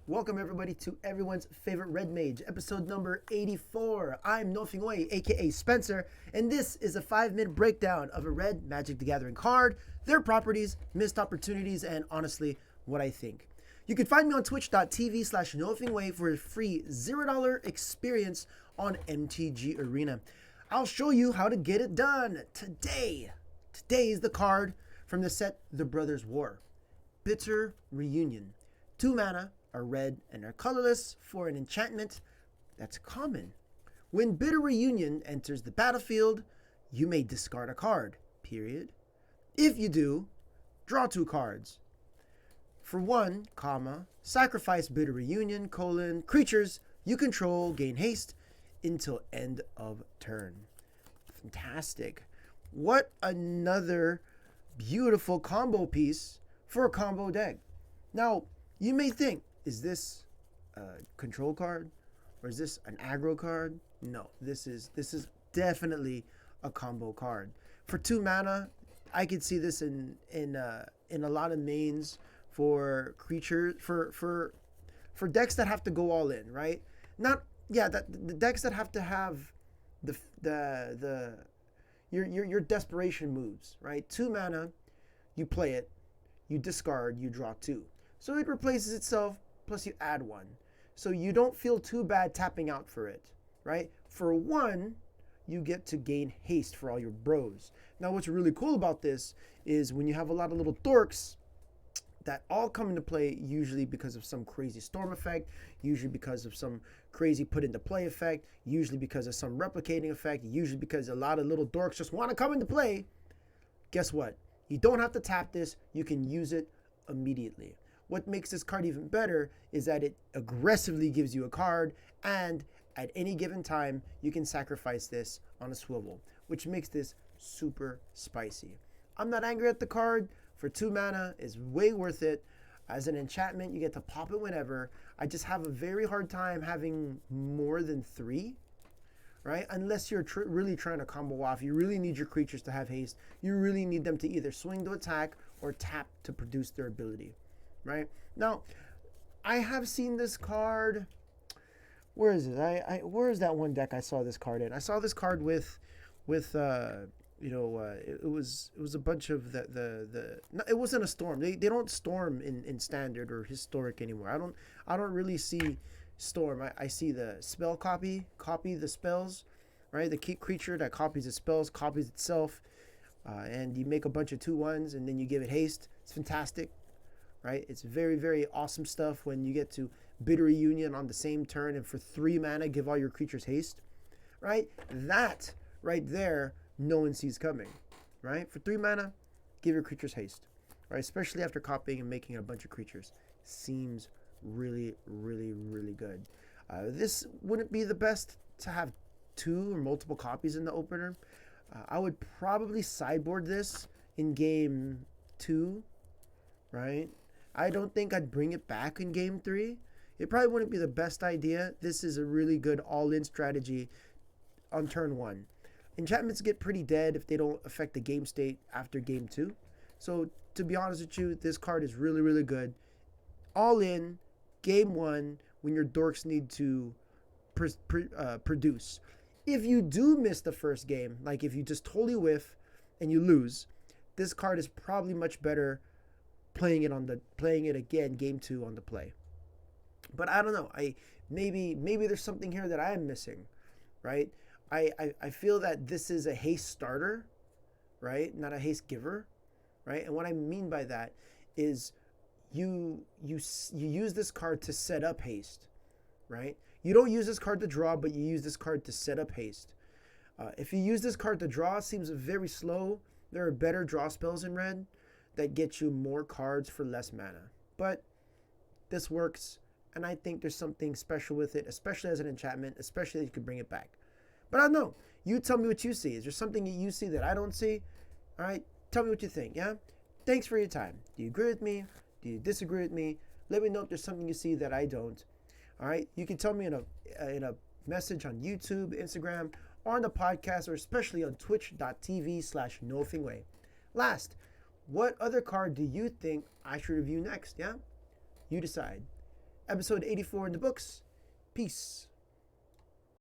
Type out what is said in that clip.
Welcome everybody to everyone's favorite Red Mage, episode number 84. I'm Nofingwei, aka Spencer, and this is a 5-minute breakdown of a Red Magic the Gathering card, their properties, missed opportunities, and honestly, what I think. You can find me on twitch.tv/Nofingwei for a free $0 experience on MTG Arena. I'll show you how to get it done today. Today is the card from the set The Brothers War. Bitter Reunion. 2 mana, are red and are colorless for an enchantment that's common. When Bitter Reunion enters the battlefield, you may discard a card, period. If you do, draw 2 cards. For 1, sacrifice Bitter Reunion, creatures you control gain haste until end of turn. Fantastic. What another beautiful combo piece for a combo deck. Now, you may think, is this a control card or is this an aggro card? No, this is definitely a combo card. For 2 mana, I could see this in a lot of mains for creatures for decks that have to go all in, right? The decks that have to have your desperation moves, right? 2 mana, you play it, you discard, you draw 2. So it replaces itself, plus you add 1. So you don't feel too bad tapping out for it, right? For 1, you get to gain haste for all your bros. Now what's really cool about this is when you have a lot of little dorks that all come into play, usually because of some crazy storm effect, usually because of some crazy put into play effect, usually because of some replicating effect, usually because a lot of little dorks just want to come into play. Guess what? You don't have to tap this, you can use it immediately. What makes this card even better is that it aggressively gives you a card, and at any given time, you can sacrifice this on a swivel, which makes this super spicy. I'm not angry at the card. For 2 mana, is way worth it. As an enchantment, you get to pop it whenever. I just have a very hard time having more than 3, right? Unless you're really trying to combo off. You really need your creatures to have haste. You really need them to either swing to attack or tap to produce their ability. Right now, I have seen this card. Where is it? Where is that one deck I saw this card in? I saw this card with it was a bunch of no, it wasn't a storm. They don't storm in standard or historic anymore. I don't really see storm. I see the spell copy the spells, right? The creature that copies the spells copies itself, and you make a bunch of 2/1s and then you give it haste. It's fantastic. Right? It's very, very awesome stuff when you get to Bitter Reunion on the same turn and for 3 mana, give all your creatures haste. Right? That right there, no one sees coming. Right? For 3 mana, give your creatures haste. Right? Especially after copying and making a bunch of creatures. Seems really, really, really good. This wouldn't be the best to have 2 or multiple copies in the opener. I would probably sideboard this in game 2. Right? I don't think I'd bring it back in game 3. It probably wouldn't be the best idea. This is a really good all-in strategy on turn 1. Enchantments get pretty dead if they don't affect the game state after game 2. So to be honest with you, this card is really, really good. All in, game 1, when your dorks need to produce. If you do miss the first game, like if you just totally whiff and you lose, this card is probably much better playing it again game 2 on the play. But I don't know, maybe there's something here that I am missing, right? I feel that this is a haste starter, right? Not a haste giver, right? And what I mean by that is you use this card to set up haste, right? You don't use this card to draw, but you use this card to set up haste. If you use this card to draw, it seems very slow. There are better draw spells in red that get you more cards for less mana. But this works, and I think there's something special with it, especially as an enchantment, especially that you could bring it back. But I don't know. You tell me what you see. Is there something that you see that I don't see? All right? Tell me what you think, yeah? Thanks for your time. Do you agree with me? Do you disagree with me? Let me know if there's something you see that I don't. All right? You can tell me in a message on YouTube, Instagram, or on the podcast, or especially on twitch.tv/Nofingwei. Last, what other card do you think I should review next? Yeah? You decide. episode 84 in the books. Peace.